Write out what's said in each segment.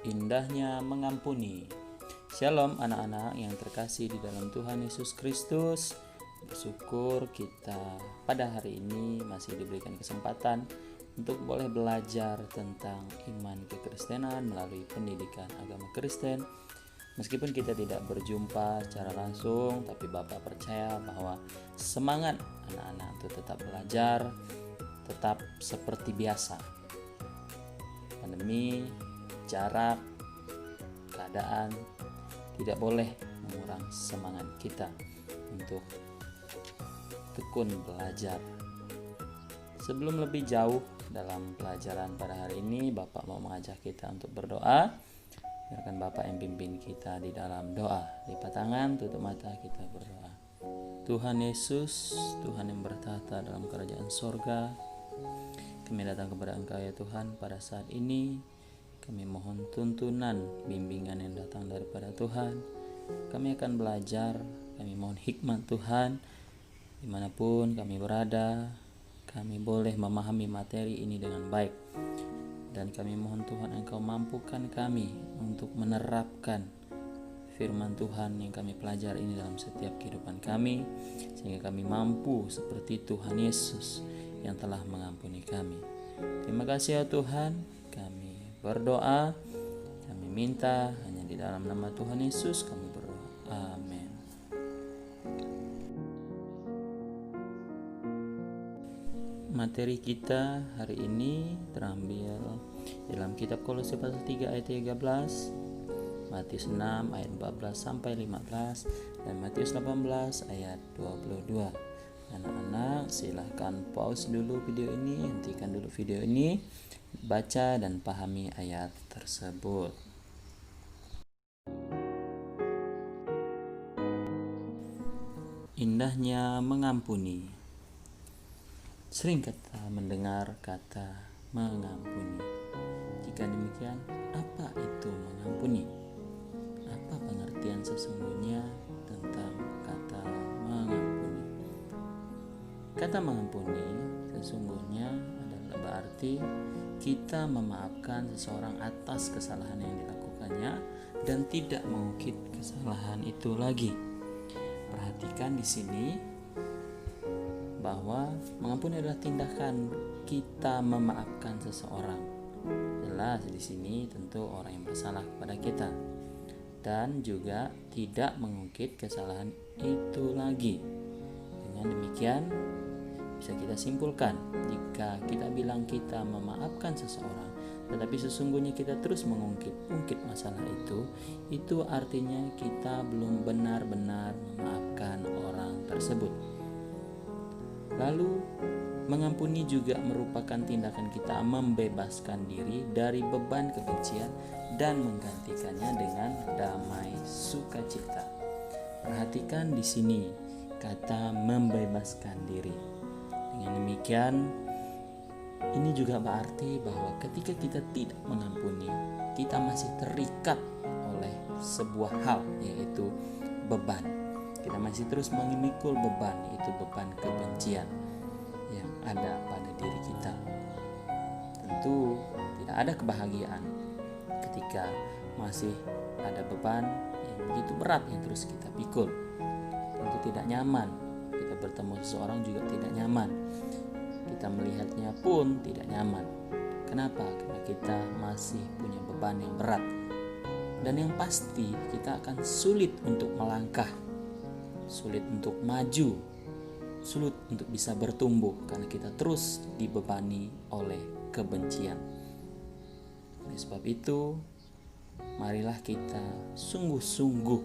Indahnya mengampuni. Shalom anak-anak yang terkasih di dalam Tuhan Yesus Kristus. Bersyukur kita pada hari ini masih diberikan kesempatan untuk boleh belajar tentang iman kekristenan melalui pendidikan agama Kristen. Meskipun kita tidak berjumpa secara langsung, tapi Bapak percaya bahwa semangat anak-anak untuk tetap belajar, tetap seperti biasa. Pandemi, jarak, keadaan tidak boleh mengurang semangat kita untuk tekun belajar. Sebelum lebih jauh dalam pelajaran pada hari ini, Bapak mau mengajak kita untuk berdoa. Biarkan Bapak yang pimpin kita di dalam doa. Lipat tangan, tutup mata, kita berdoa. Tuhan Yesus, Tuhan yang bertahta dalam kerajaan sorga, kami datang kepada Engkau ya Tuhan pada saat ini. Kami mohon tuntunan, bimbingan yang datang daripada Tuhan. Kami akan belajar, kami mohon hikmat Tuhan. Dimanapun kami berada, kami boleh memahami materi ini dengan baik. Dan kami mohon Tuhan Engkau mampukan kami untuk menerapkan firman Tuhan yang kami pelajari ini dalam setiap kehidupan kami, sehingga kami mampu seperti Tuhan Yesus yang telah mengampuni kami. Terima kasih ya Tuhan, kami berdoa, kami minta hanya di dalam nama Tuhan Yesus kami berdoa. Amin. Materi kita hari ini terambil dalam kitab Kolose pasal 3 ayat 13, Matius 6 ayat 14 sampai 15, dan Matius 18 ayat 22. Anak-anak silahkan pause dulu video ini, hentikan dulu video ini, baca dan pahami ayat tersebut. Indahnya mengampuni. Sering kita mendengar kata mengampuni. Jika demikian, apa itu mengampuni? Apa pengertian sesungguhnya tentang kata mengampuni? Kata mengampuni sesungguhnya adalah berarti kita memaafkan seseorang atas kesalahan yang dilakukannya dan tidak mengungkit kesalahan itu lagi. Perhatikan di sini bahwa mengampuni adalah tindakan kita memaafkan seseorang. Jelas di sini tentu orang yang bersalah kepada kita, dan juga tidak mengungkit kesalahan itu lagi. Dengan demikian bisa kita simpulkan, jika kita bilang kita memaafkan seseorang tetapi sesungguhnya kita terus mengungkit masalah itu artinya kita belum benar-benar memaafkan orang tersebut. Lalu mengampuni juga merupakan tindakan kita membebaskan diri dari beban kebencian dan menggantikannya dengan damai sukacita. Perhatikan di sini kata membebaskan diri. Dengan demikian, ini juga berarti bahwa ketika kita tidak mengampuni, kita masih terikat oleh sebuah hal, yaitu beban. Kita masih terus memikul beban, yaitu beban kebencian yang ada pada diri kita. Tentu tidak ada kebahagiaan ketika masih ada beban yang begitu berat yang terus kita pikul. Tentu tidak nyaman, kita bertemu seseorang juga tidak nyaman, kita melihatnya pun tidak nyaman. Kenapa? Karena kita masih punya beban yang berat. Dan yang pasti kita akan sulit untuk melangkah, sulit untuk maju, sulit untuk bisa bertumbuh karena kita terus dibebani oleh kebencian. Oleh sebab itu, marilah kita sungguh-sungguh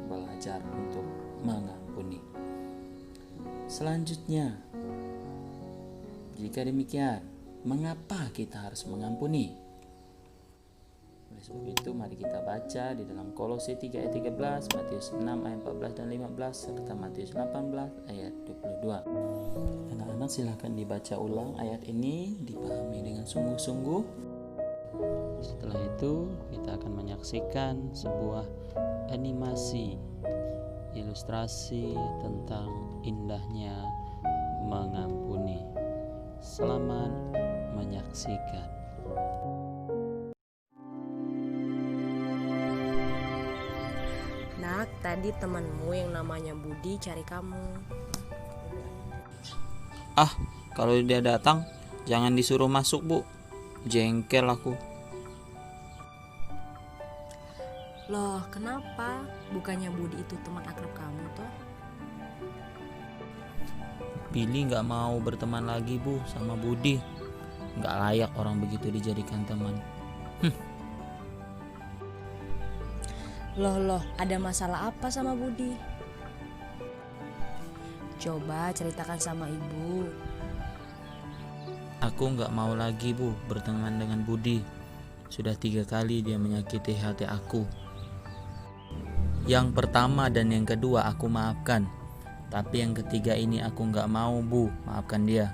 belajar untuk mengampuni. Selanjutnya, jika demikian, mengapa kita harus mengampuni? Oleh sebab itu, mari kita baca di dalam Kolose 3 ayat 13, Matius 6 ayat 14 dan 15, serta Matius 18 ayat 22. Anak-anak silahkan dibaca ulang ayat ini, dipahami dengan sungguh-sungguh. Setelah itu, kita akan menyaksikan sebuah animasi, ilustrasi tentang indahnya mengampuni. Selamat menyaksikan. tadi temanmu yang namanya Budi cari kamu. Ah, kalau dia datang jangan disuruh masuk, Bu. Jengkel aku. Loh, kenapa? Bukannya Budi itu teman akrab kamu toh? Billy gak mau berteman lagi, Bu, sama Budi. Gak layak orang begitu dijadikan teman. Loh, ada masalah apa sama Budi? Coba ceritakan sama ibu. Aku gak mau lagi, Bu, berteman dengan Budi. Sudah 3 kali dia menyakiti hati aku. Yang pertama dan yang kedua aku maafkan. Tapi yang ketiga ini aku gak mau, Bu, maafkan dia.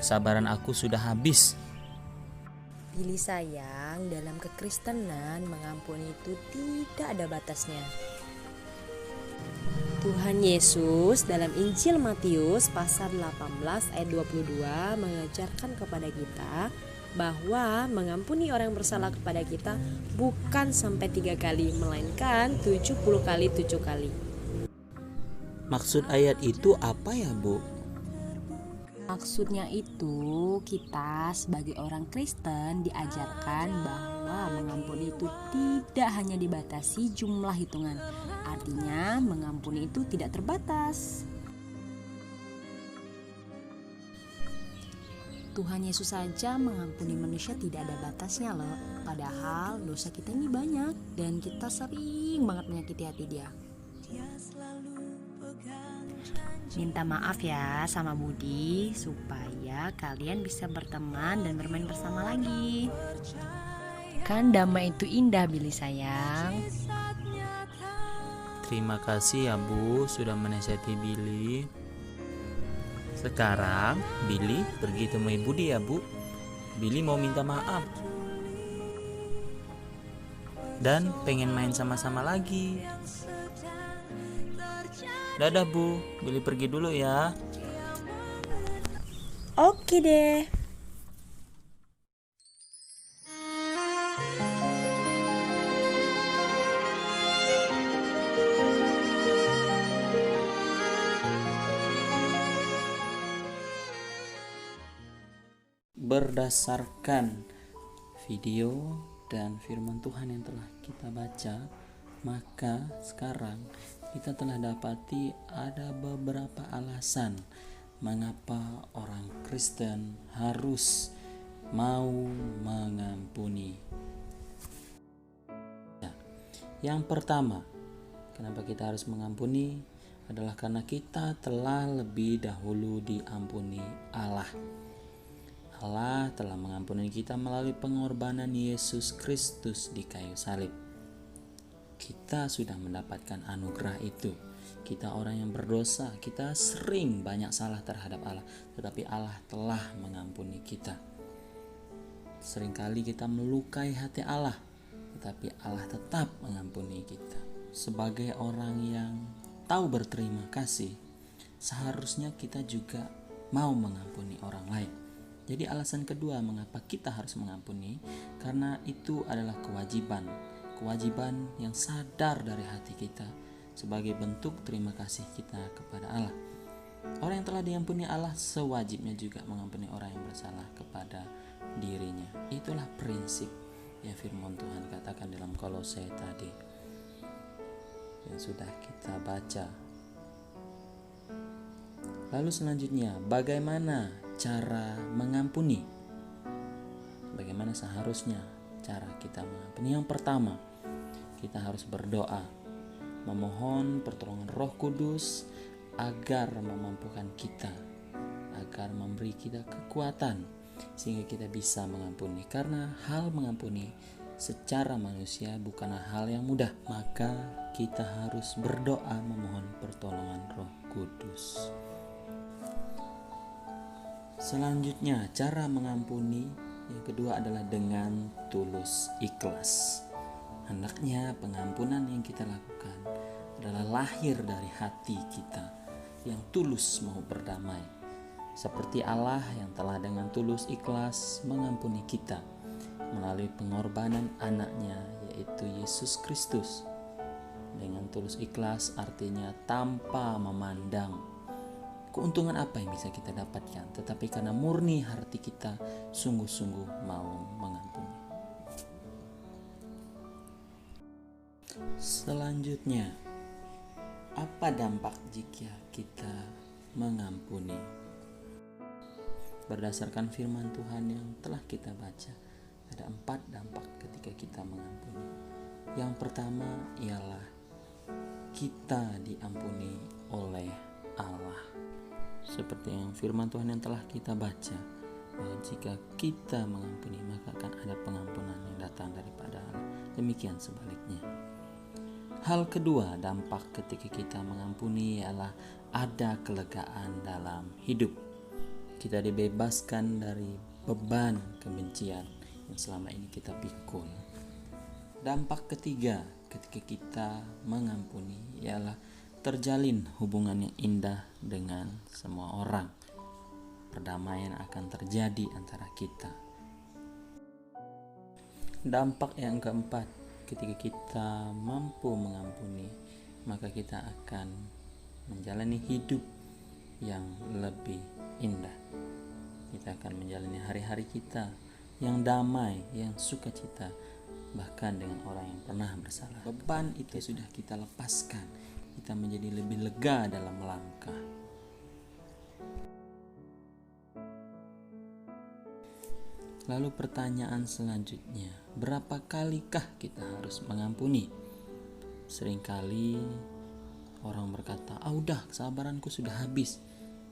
Kesabaran aku sudah habis. Billy sayang, dalam kekristenan mengampuni itu tidak ada batasnya. Tuhan Yesus dalam Injil Matius pasal 18 ayat 22 mengajarkan kepada kita bahwa mengampuni orang yang bersalah kepada kita bukan sampai 3 kali, melainkan 70 kali 7 kali. Maksud ayat itu apa ya, Bu? Maksudnya itu kita sebagai orang Kristen diajarkan bahwa mengampuni itu tidak hanya dibatasi jumlah hitungan. Artinya mengampuni itu tidak terbatas. Tuhan Yesus saja mengampuni manusia tidak ada batasnya loh. Padahal dosa kita ini banyak dan kita sering banget menyakiti hati dia. Minta maaf ya sama Budi supaya kalian bisa berteman dan bermain bersama lagi. Kan damai itu indah, Billy sayang. Terima kasih ya, Bu, sudah menasihati Billy. Sekarang Billy pergi temui Budi ya, Bu. Billy mau minta maaf dan pengen main sama-sama lagi. Dadah, Bu, Billy pergi dulu ya. Oke deh. Berdasarkan video dan firman Tuhan yang telah kita baca, maka sekarang kita telah dapati ada beberapa alasan mengapa orang Kristen harus mau mengampuni. Yang pertama, kenapa kita harus mengampuni adalah karena kita telah lebih dahulu diampuni Allah. Allah telah mengampuni kita melalui pengorbanan Yesus Kristus di kayu salib. Kita sudah mendapatkan anugerah itu. Kita orang yang berdosa, kita sering banyak salah terhadap Allah, tetapi Allah telah mengampuni kita. Seringkali kita melukai hati Allah, tetapi Allah tetap mengampuni kita. Sebagai orang yang tahu berterima kasih, seharusnya kita juga mau mengampuni orang lain. Jadi alasan kedua mengapa kita harus mengampuni, karena itu adalah kewajiban yang sadar dari hati kita sebagai bentuk terima kasih kita kepada Allah. Orang yang telah diampuni Allah sewajibnya juga mengampuni orang yang bersalah kepada dirinya. Itulah prinsip yang firman Tuhan katakan dalam Kolose tadi yang sudah kita baca. Lalu selanjutnya, bagaimana cara mengampuni? Bagaimana seharusnya cara kita mengampuni? Yang pertama, kita harus berdoa, memohon pertolongan Roh Kudus agar memampukan kita, agar memberi kita kekuatan sehingga kita bisa mengampuni. Karena hal mengampuni secara manusia bukanlah hal yang mudah, maka kita harus berdoa memohon pertolongan Roh Kudus. Selanjutnya, cara mengampuni yang kedua adalah dengan tulus ikhlas. Hendaknya pengampunan yang kita lakukan adalah lahir dari hati kita yang tulus mau berdamai, seperti Allah yang telah dengan tulus ikhlas mengampuni kita melalui pengorbanan anaknya, yaitu Yesus Kristus. dengan tulus ikhlas artinya tanpa memandang keuntungan apa yang bisa kita dapatkan, tetapi karena murni hati kita sungguh-sungguh mau mengampuni. Selanjutnya, apa dampak jika kita mengampuni? Berdasarkan firman Tuhan yang telah kita baca, ada 4 dampak ketika kita mengampuni. Yang pertama ialah kita diampuni oleh Allah. Seperti yang firman Tuhan yang telah kita baca, bahwa jika kita mengampuni maka akan ada pengampunan yang datang daripada Allah. Demikian sebaliknya. Hal kedua dampak ketika kita mengampuni ialah ada kelegaan dalam hidup. Kita dibebaskan dari beban kebencian yang selama ini kita pikul. Dampak ketiga ketika kita mengampuni ialah terjalin hubungan yang indah dengan semua orang. Perdamaian akan terjadi antara kita. Dampak yang keempat, ketika kita mampu mengampuni, maka kita akan menjalani hidup yang lebih indah. Kita akan menjalani hari-hari kita yang damai, yang sukacita, bahkan dengan orang yang pernah bersalah. Beban itu sudah kita lepaskan. Kita menjadi lebih lega dalam melangkah. Lalu pertanyaan selanjutnya, berapa kalikah kita harus mengampuni? Seringkali orang berkata, udah kesabaranku sudah habis,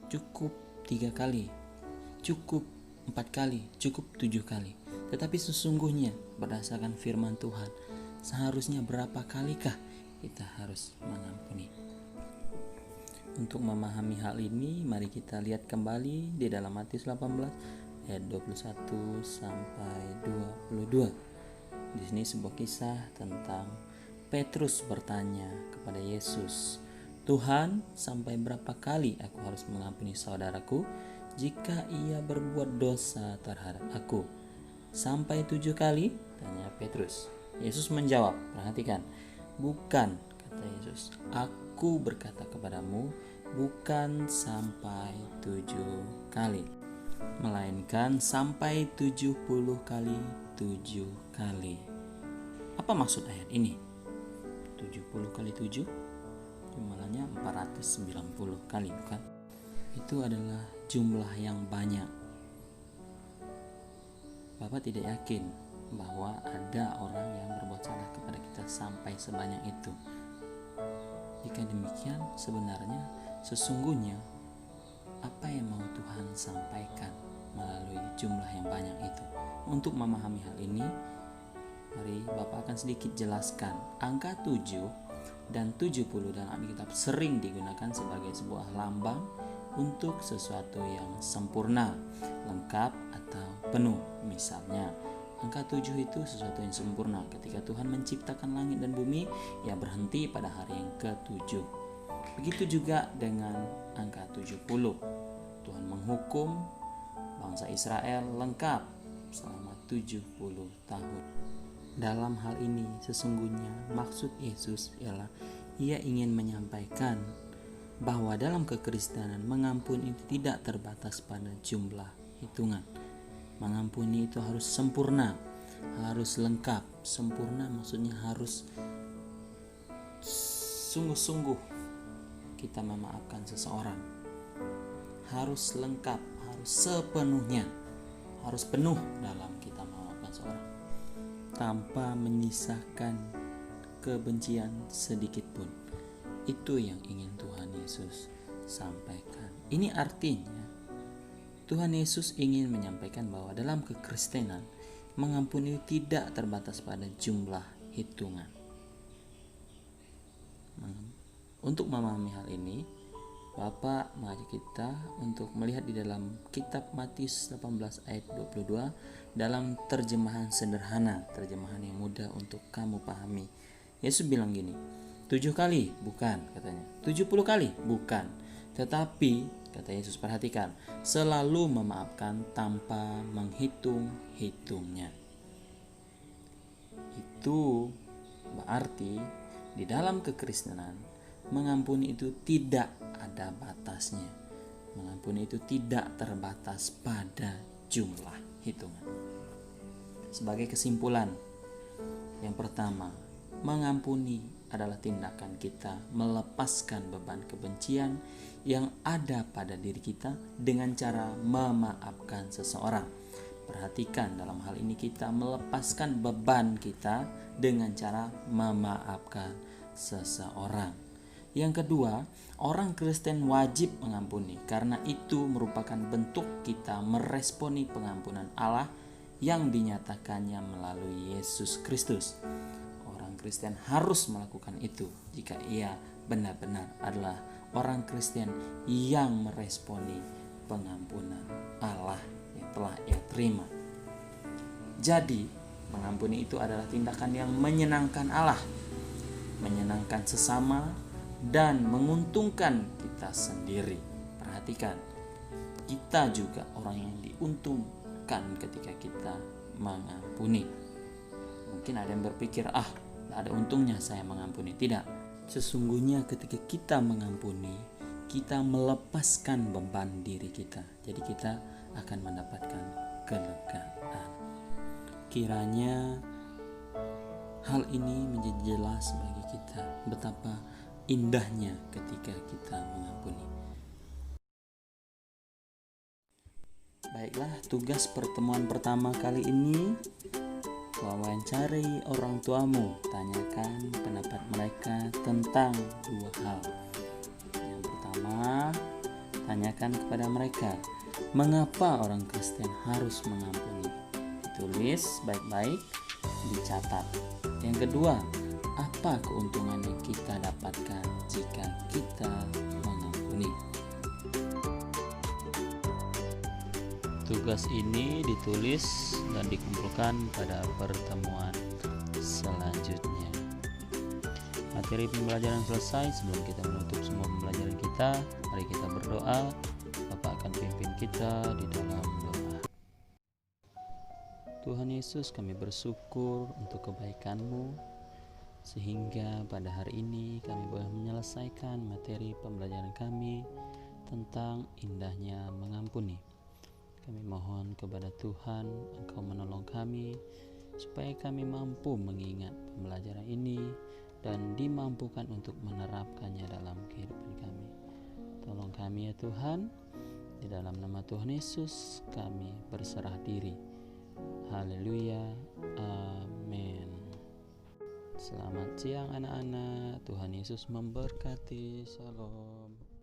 cukup 3 kali, cukup 4 kali, cukup 7 kali. Tetapi sesungguhnya berdasarkan firman Tuhan, seharusnya berapa kalikah kita harus mengampuni? Untuk memahami hal ini, mari kita lihat kembali di dalam Matius 18 ayat 21 sampai 22. Di sini sebuah kisah tentang Petrus bertanya kepada Yesus, "Tuhan, sampai berapa kali aku harus mengampuni saudaraku jika ia berbuat dosa terhadap aku? Sampai 7 kali?" tanya Petrus. Yesus menjawab, perhatikan, "Bukan," kata Yesus, "aku berkata kepadamu, bukan sampai 7 kali, melainkan sampai 70 kali 7 kali." Apa maksud ayat ini? 70 kali 7 jumlahnya 490 kali, bukan? Itu adalah jumlah yang banyak. Bapak tidak yakin bahwa ada orang yang berbuat salah kepada kita sampai sebanyak itu. Jika demikian, sebenarnya sesungguhnya apa yang mau Tuhan sampaikan melalui jumlah yang banyak itu? Untuk memahami hal ini, mari Bapak akan sedikit jelaskan. Angka 7 dan 70 dalam Alkitab sering digunakan sebagai sebuah lambang untuk sesuatu yang sempurna, lengkap atau penuh. Misalnya, angka 7 itu sesuatu yang sempurna. Ketika Tuhan menciptakan langit dan bumi, Ia berhenti pada hari yang ke-7. Begitu juga dengan angka 70. Tuhan menghukum bangsa Israel lengkap selama 70 tahun. Dalam hal ini sesungguhnya maksud Yesus ialah Ia ingin menyampaikan bahwa dalam kekristenan mengampuni itu tidak terbatas pada jumlah hitungan. Mengampuni itu harus sempurna, harus lengkap. Sempurna maksudnya harus sungguh-sungguh kita memaafkan seseorang. Harus lengkap, harus sepenuhnya, harus penuh dalam kita memaafkan seseorang, tanpa menyisakan kebencian sedikit pun. Itu yang ingin Tuhan Yesus sampaikan. Ini artinya Tuhan Yesus ingin menyampaikan bahwa dalam kekristenan mengampuni tidak terbatas pada jumlah hitungan. Untuk memahami hal ini, Bapak mengajak kita untuk melihat di dalam kitab Matius 18 ayat 22 dalam terjemahan sederhana, terjemahan yang mudah untuk kamu pahami. Yesus bilang gini, 7 kali? Bukan, katanya. 70 kali? Bukan. Tetapi, kata Yesus, perhatikan, selalu memaafkan tanpa menghitung-hitungnya. Itu berarti Di dalam kekristenan, mengampuni itu tidak ada batasnya. Mengampuni itu tidak terbatas pada jumlah hitungan. Sebagai kesimpulan, yang pertama, mengampuni adalah tindakan kita melepaskan beban kebencian yang ada pada diri kita dengan cara memaafkan seseorang. Perhatikan, dalam hal ini kita melepaskan beban kita dengan cara memaafkan seseorang. Yang kedua, orang Kristen wajib mengampuni karena itu merupakan bentuk kita meresponi pengampunan Allah yang dinyatakannya melalui Yesus Kristus. Orang Kristen harus melakukan itu jika ia benar-benar adalah orang Kristen yang meresponi pengampunan Allah yang telah ia terima. Jadi, mengampuni itu adalah tindakan yang menyenangkan Allah, menyenangkan sesama, dan menguntungkan kita sendiri. Perhatikan, kita juga orang yang diuntungkan ketika kita mengampuni. Mungkin ada yang berpikir, tidak ada untungnya saya mengampuni. Tidak, sesungguhnya ketika kita mengampuni, kita melepaskan beban diri kita. Jadi kita akan mendapatkan kelegaan. Kiranya hal ini menjadi jelas bagi kita betapa indahnya ketika kita mengampuni. Baiklah, tugas pertemuan pertama kali ini, wawancari orang tuamu, tanyakan pendapat mereka tentang dua hal. Yang pertama, tanyakan kepada mereka, mengapa orang Kristen harus mengampuni? Ditulis baik-baik, dicatat. Yang kedua, apa keuntungan yang kita dapatkan jika kita mengampuni? Tugas ini ditulis dan dikumpulkan pada pertemuan selanjutnya. Materi pembelajaran selesai. Sebelum kita menutup semua pembelajaran kita, mari kita berdoa. Bapak akan pimpin kita di dalam doa. Tuhan Yesus, kami bersyukur untuk kebaikan-Mu, sehingga pada hari ini kami boleh menyelesaikan materi pembelajaran kami tentang indahnya mengampuni. Kami mohon kepada Tuhan, Engkau menolong kami supaya kami mampu mengingat pembelajaran ini dan dimampukan untuk menerapkannya dalam kehidupan kami. Tolong kami ya Tuhan, di dalam nama Tuhan Yesus kami berserah diri. Haleluya, amin. Selamat siang anak-anak, Tuhan Yesus memberkati, shalom.